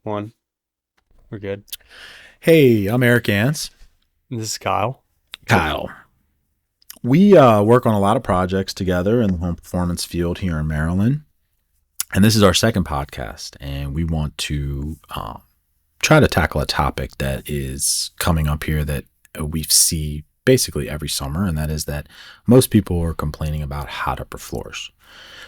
One. We're good. Hey, I'm Eric Ants. This is Kyle. Kyle. We work on a lot of projects together in the home performance field here in Maryland. And this is our second podcast. And we want to try to tackle a topic that is coming up here that we see basically every summer. And that is that most people are complaining about hot upper floors.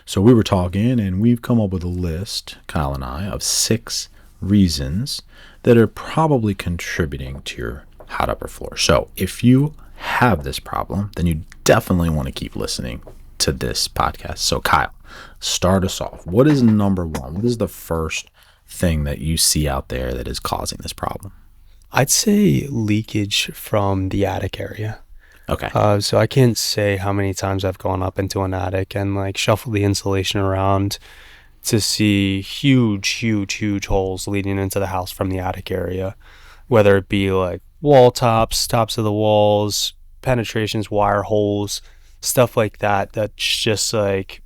So we were talking and we've come up with a list, Kyle and I, of 6 reasons that are probably contributing to your hot upper floor. So if you have this problem, then you definitely want to keep listening to this podcast. So Kyle, start us off. What is number 1? What is the first thing that you see out there that is causing this problem? I'd say leakage from the attic area. Okay. So I can't say how many times I've gone up into an attic and like shuffled the insulation around to see huge holes leading into the house from the attic area, whether it be like wall tops of the walls, penetrations, wire holes, stuff like that. That's just like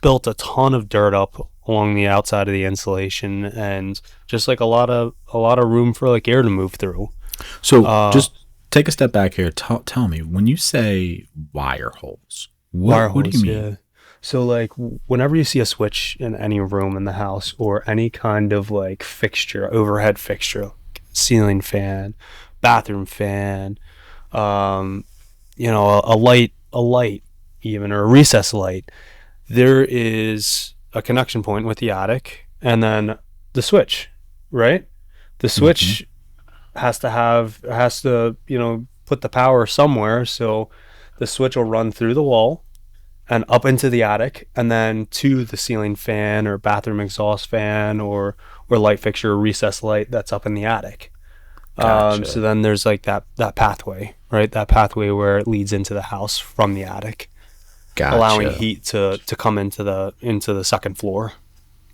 built a ton of dirt up along the outside of the insulation, and just like a lot of room for like air to move through. So just take a step back here. Tell me, when you say wire holes, what do you mean? Yeah. So like whenever you see a switch in any room in the house or any kind of like fixture, overhead fixture, ceiling fan, bathroom fan, a light even, or a recessed light, there is a connection point with the attic and then the switch, right? The switch has to put the power somewhere, so the switch will run through the wall and up into the attic and then to the ceiling fan or bathroom exhaust fan or light fixture or recessed light that's up in the attic. Gotcha. So then there's like that pathway, right? That pathway where it leads into the house from the attic, Gotcha. allowing heat to come into the second floor.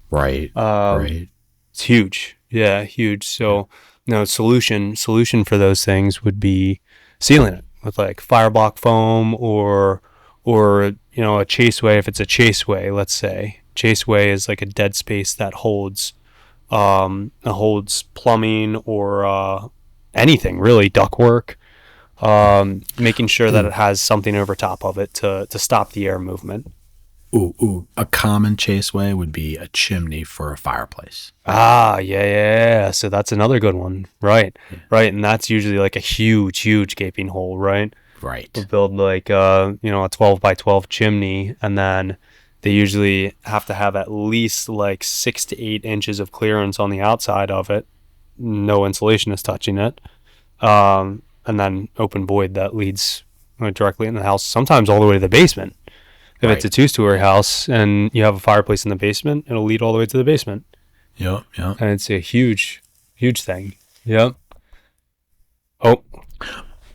Right. Right. It's huge. Yeah, huge. So solution for those things would be sealing it with like fireblock foam or a chaseway. If it's a chaseway, let's say chaseway is like a dead space that holds plumbing or anything really, ductwork, making sure that it has something over top of it to stop the air movement. Ooh. A common chaseway would be a chimney for a fireplace. Yeah. So that's another good one. Right. Yeah. Right. And that's usually like a huge gaping hole, right? Right. We'll build like a 12 by 12 chimney, and then they usually have to have at least like 6 to 8 inches of clearance on the outside of it. No insulation is touching it. And then open void that leads directly in the house, sometimes all the way to the basement. If it's a 2-story house and you have a fireplace in the basement, it'll lead all the way to the basement. Yep. And it's a huge thing. Yep. Oh.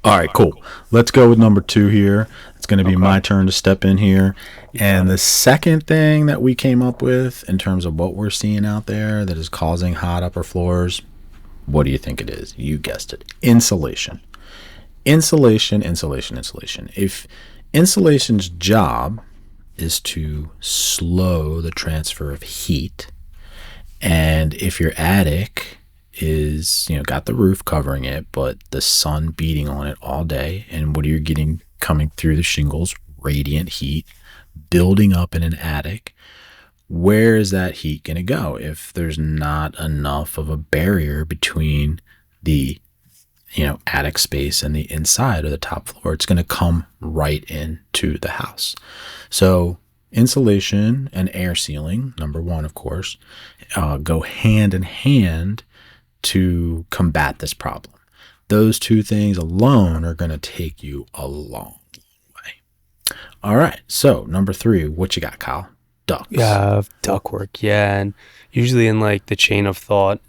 All right, cool. Let's go with number 2 here. It's going to be my turn to step in here. And the second thing that we came up with in terms of what we're seeing out there that is causing hot upper floors, what do you think it is? You guessed it. Insulation. Insulation. If insulation's job is to slow the transfer of heat, and if your attic is got the roof covering it but the sun beating on it all day, and what are you getting coming through the shingles? Radiant heat building up in an attic. Where is that heat going to go if there's not enough of a barrier between the attic space and the inside or the top floor? It's going to come right into the house. So insulation and air sealing, number 1, of course, go hand in hand to combat this problem. Those 2 things alone are going to take you a long way. All right. So number 3, what you got, Kyle? Ducts. Yeah, ductwork. Yeah, and usually in like the chain of thought,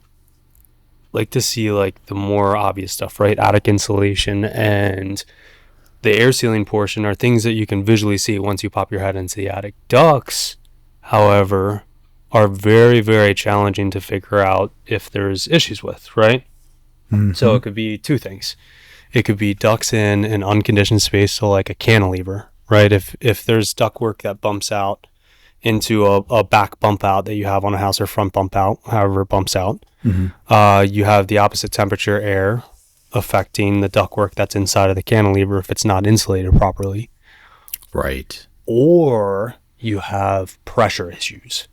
like to see like the more obvious stuff, right? Attic insulation and the air sealing portion are things that you can visually see once you pop your head into the attic. Ducts, however, are very challenging to figure out if there's issues with, right? So it could be 2 things. It could be ducts in an unconditioned space, so like a cantilever, right? If there's ductwork that bumps out into a back bump out that you have on a house, or front bump out, however it bumps out. You have the opposite temperature air affecting the ductwork that's inside of the cantilever if it's not insulated properly. Right. Or you have pressure issues.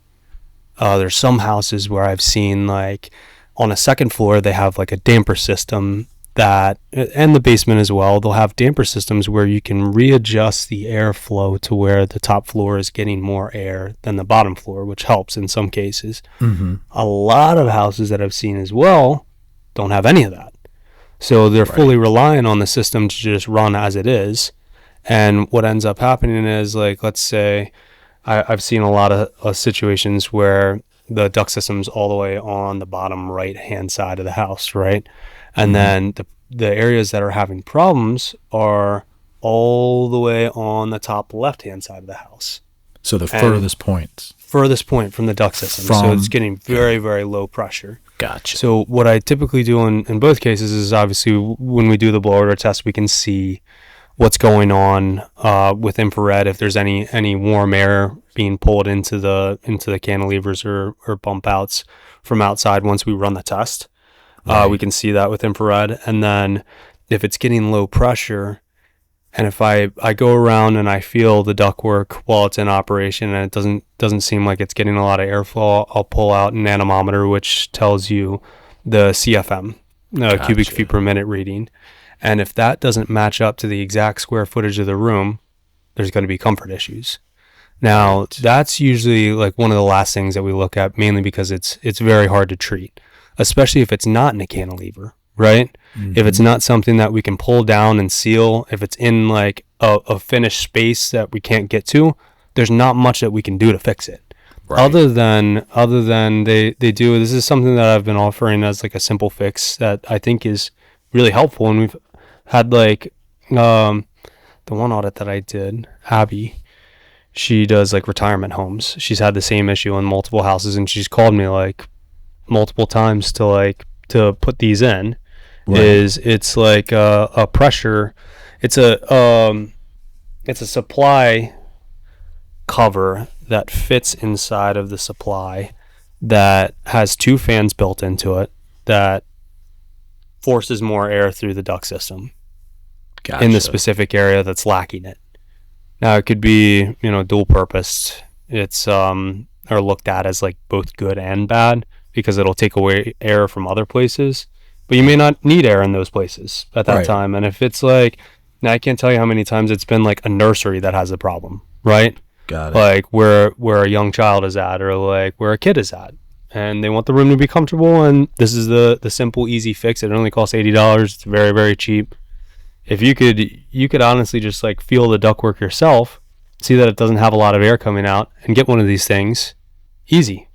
There's some houses where I've seen, like, on a second floor, they have like a damper system that, and the basement as well, they'll have damper systems where you can readjust the airflow to where the top floor is getting more air than the bottom floor, which helps in some cases. A lot of houses that I've seen as well don't have any of that. So they're fully relying on the system to just run as it is. And what ends up happening is, like, let's say I've seen a lot of situations where the duct system's all the way on the bottom right hand side of the house, right? And then the areas that are having problems are all the way on the top left hand side of the house. So the furthest point from the duct system. So it's getting very, very low pressure. Gotcha. So what I typically do in both cases is, obviously, when we do the blower order test, we can see what's going on with infrared, if there's any warm air being pulled into the cantilevers or bump outs from outside. Once we run the test, we can see that with infrared. And then if it's getting low pressure, and if I go around and I feel the ductwork while it's in operation and it doesn't seem like it's getting a lot of airflow, I'll pull out an anemometer, which tells you the CFM, cubic feet per minute reading. And if that doesn't match up to the exact square footage of the room, there's going to be comfort issues. Now, that's usually like one of the last things that we look at, mainly because it's very hard to treat, especially if it's not in a cantilever, right? If it's not something that we can pull down and seal, if it's in like a finished space that we can't get to, there's not much that we can do to fix it. Other than they do, this is something that I've been offering as like a simple fix that I think is really helpful. And we've had, like, the one audit that I did, Abby, she does like retirement homes. She's had the same issue in multiple houses, and she's called me like multiple times to put these in. It's like a pressure, it's a supply cover that fits inside of the supply that has two fans built into it that forces more air through the duct system in the specific area that's lacking it. Now, it could be, dual purposed. It's or looked at as like both good and bad, because it'll take away air from other places, but you may not need air in those places at that time. And if it's like, now I can't tell you how many times it's been like a nursery that has a problem, right? Got it. Like where a young child is at, or like where a kid is at, and they want the room to be comfortable, and this is the simple, easy fix. It only costs $80. It's very, very cheap. If you could honestly just like feel the ductwork yourself, see that it doesn't have a lot of air coming out, and get one of these things, easy.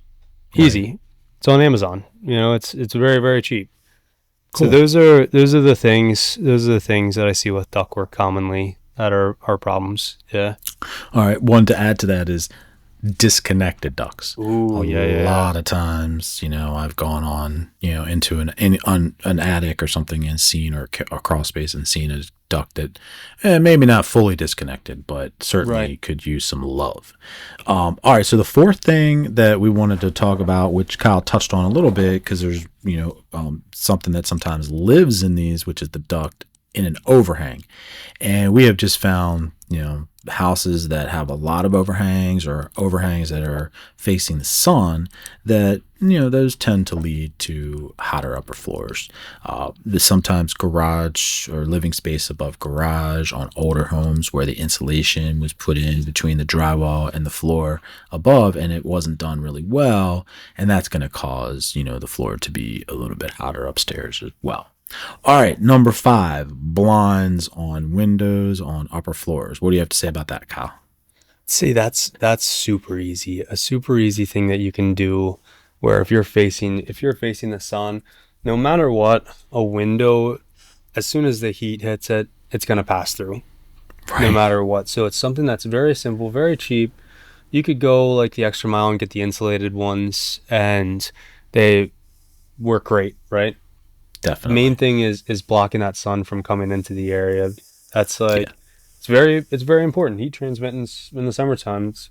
It's on Amazon. It's very, very cheap. Cool. So those are the things that I see with ductwork commonly that are problems. Yeah. All right. One to add to that is disconnected ducts. Ooh, a lot of times, I've gone on, into an attic or something and seen, or a crawl space and seen a duct that maybe not fully disconnected, but certainly could use some love. All right. So the fourth thing that we wanted to talk about, which Kyle touched on a little bit, because there's, something that sometimes lives in these, which is the duct in an overhang. And we have just found, houses that have a lot of overhangs, or overhangs that are facing the sun, that those tend to lead to hotter upper floors. Sometimes garage or living space above garage on older homes where the insulation was put in between the drywall and the floor above, and it wasn't done really well, and that's going to cause the floor to be a little bit hotter upstairs as well. All right, number 5, blinds on windows on upper floors. What do you have to say about that, Kyle? See, that's super easy. A super easy thing that you can do, where if you're facing the sun, no matter what, a window, as soon as the heat hits it, it's going to pass through, no matter what. So it's something that's very simple, very cheap. You could go like the extra mile and get the insulated ones, and they work great, right? Definitely. Main thing is blocking that sun from coming into the area. That's like, it's very important. Heat transmittance in the summertime, it's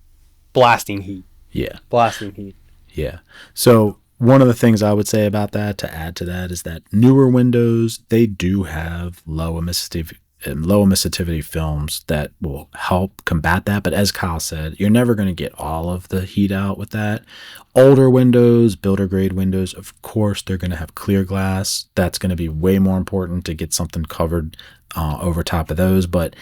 blasting heat. Yeah. Blasting heat. Yeah. So one of the things I would say about that, to add to that, is that newer windows, they do have low emissivity films that will help combat that. But as Kyle said, you're never going to get all of the heat out with that. Older windows, builder grade windows, of course, they're going to have clear glass. That's going to be way more important to get something covered over top of those. But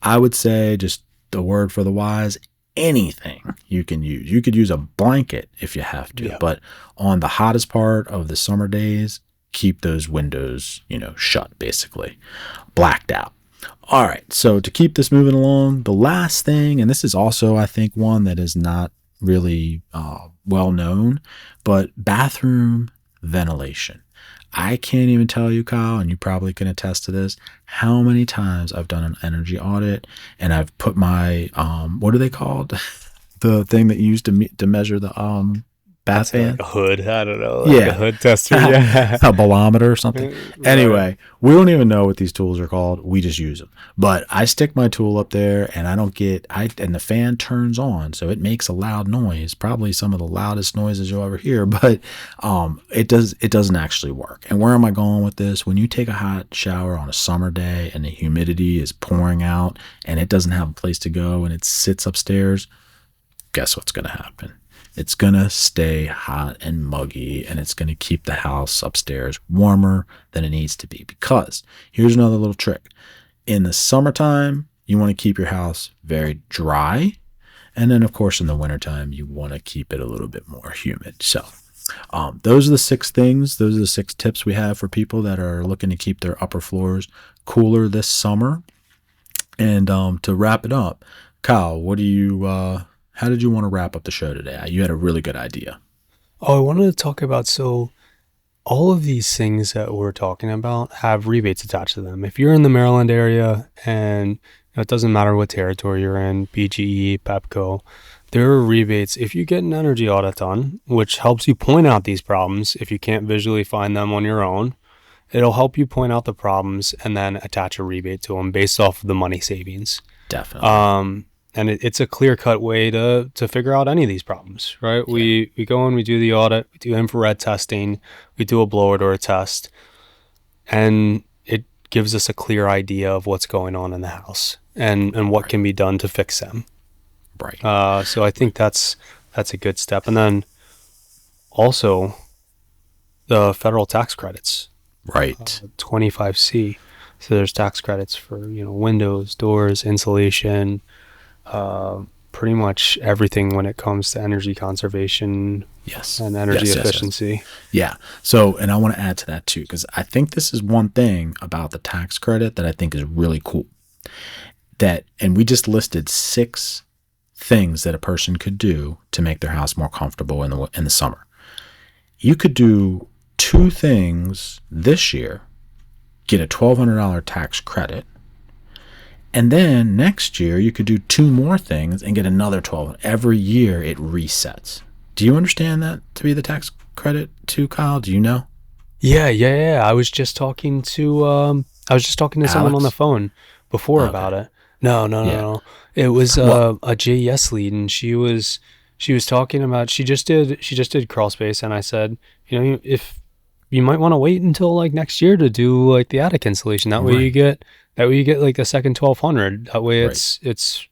I would say, just the word for the wise, anything you can use. You could use a blanket if you have to, but on the hottest part of the summer days, keep those windows, shut, basically, blacked out. All right. So to keep this moving along, the last thing, and this is also, I think, one that is not really well known, but bathroom ventilation. I can't even tell you, Kyle, and you probably can attest to this, how many times I've done an energy audit and I've put my, what are they called? The thing that you use to measure the bath fan? Like a hood. I don't know. Like a hood tester. Yeah. A bolometer or something. Right. Anyway, we don't even know what these tools are called. We just use them. But I stick my tool up there and and the fan turns on. So it makes a loud noise, probably some of the loudest noises you'll ever hear, but it doesn't actually work. And where am I going with this? When you take a hot shower on a summer day and the humidity is pouring out and it doesn't have a place to go and it sits upstairs, guess what's going to happen? It's going to stay hot and muggy, and it's going to keep the house upstairs warmer than it needs to be. Because here's another little trick. In the summertime, you want to keep your house very dry. And then, of course, in the wintertime, you want to keep it a little bit more humid. So those are the 6 things. Those are the 6 tips we have for people that are looking to keep their upper floors cooler this summer. And to wrap it up, Kyle, how did you want to wrap up the show today? You had a really good idea. Oh, I wanted to talk about, so all of these things that we're talking about have rebates attached to them. If you're in the Maryland area and it doesn't matter what territory you're in, BGE, Pepco, there are rebates if you get an energy audit done, which helps you point out these problems. If you can't visually find them on your own, it'll help you point out the problems and then attach a rebate to them based off of the money savings. Definitely. And it's a clear-cut way to figure out any of these problems, right? Yeah. We go in, we do the audit, we do infrared testing, we do a blower door test, and it gives us a clear idea of what's going on in the house and what can be done to fix them. Right. So I think that's a good step. And then also the federal tax credits. Right. 25C. So there's tax credits for, windows, doors, insulation, pretty much everything when it comes to energy conservation and energy efficiency. Yes. Yeah. So, and I want to add to that too, because I think this is one thing about the tax credit that I think is really cool. And we just listed 6 things that a person could do to make their house more comfortable in the summer. You could do 2 things this year, get a $1,200 tax credit. And then next year, you could do 2 more things and get another $1,200. Every year, it resets. Do you understand that to be the tax credit too, Kyle? Do you know? Yeah. I was just talking to someone on the phone before about it. No. It was a JES lead, and she was talking about she just did crawl space, and I said, if you might want to wait until like next year to do like the attic insulation. That way you get like the second $1,200. That way it's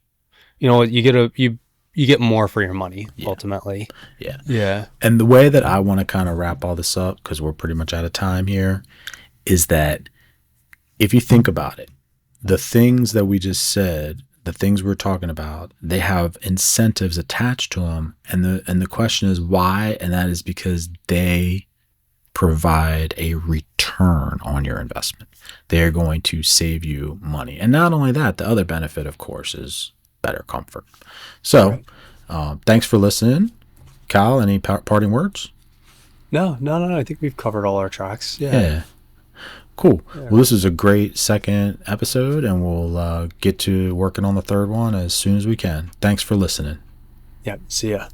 you get more for your money ultimately. Yeah. And the way that I want to kind of wrap all this up, because we're pretty much out of time here, is that if you think about it, the things that we just said, the things we're talking about, they have incentives attached to them, and the question is why, and that is because they provide a return on your investment. They are going to save you money. And not only that, the other benefit, of course, is better comfort. So, thanks for listening. Kyle, any parting words? No. I think we've covered all our tracks. Yeah. Cool. Yeah. Well, this is a great second episode, and we'll get to working on the third one as soon as we can. Thanks for listening. Yeah. See ya.